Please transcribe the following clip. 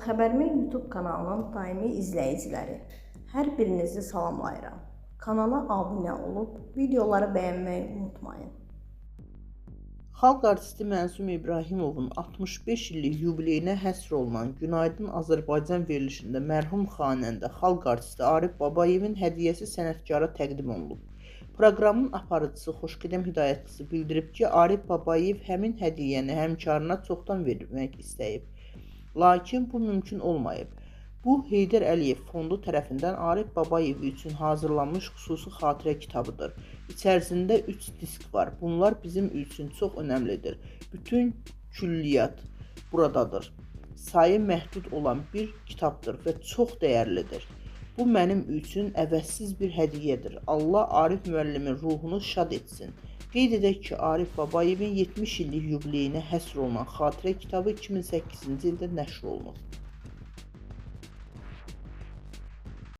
Xəbərmi YouTube kanalının daimi izləyiciləri, hər birinizi salamlayıram. Kanala abunə olub, videoları bəyənməyi unutmayın. Xalq artisti Mənsum İbrahimovun 65 illik yubileyinə həsr olunan Günaydın Azərbaycan verilişində mərhum xanəndə, xalq artisti Arif Babayevin hədiyyəsi sənətkara təqdim olunub. Proqramın aparıcısı Xoşqədəm Hidayətçisi bildirib ki, Arif Babayev həmin hədiyyəni həmkarına çoxdan vermək istəyib. Lakin bu mümkün olmayıb. Bu, Heydər Əliyev fondu tərəfindən Arif Babayev üçün hazırlanmış xüsusi xatirə kitabıdır. İçərisində 3 disk var. Bunlar bizim üçün çox önəmlidir. Bütün külliyyat buradadır. Sayı məhdud olan bir kitabdır və çox dəyərlidir. Bu mənim üçün əvəzsiz bir hədiyyədir. Allah Arif müəllimin ruhunu şad etsin. Qeyd edək ki, Arif Babayevin 70 illik yubileyinə həsr olunan xatirə kitabı 2008-ci ildə nəşr olunub.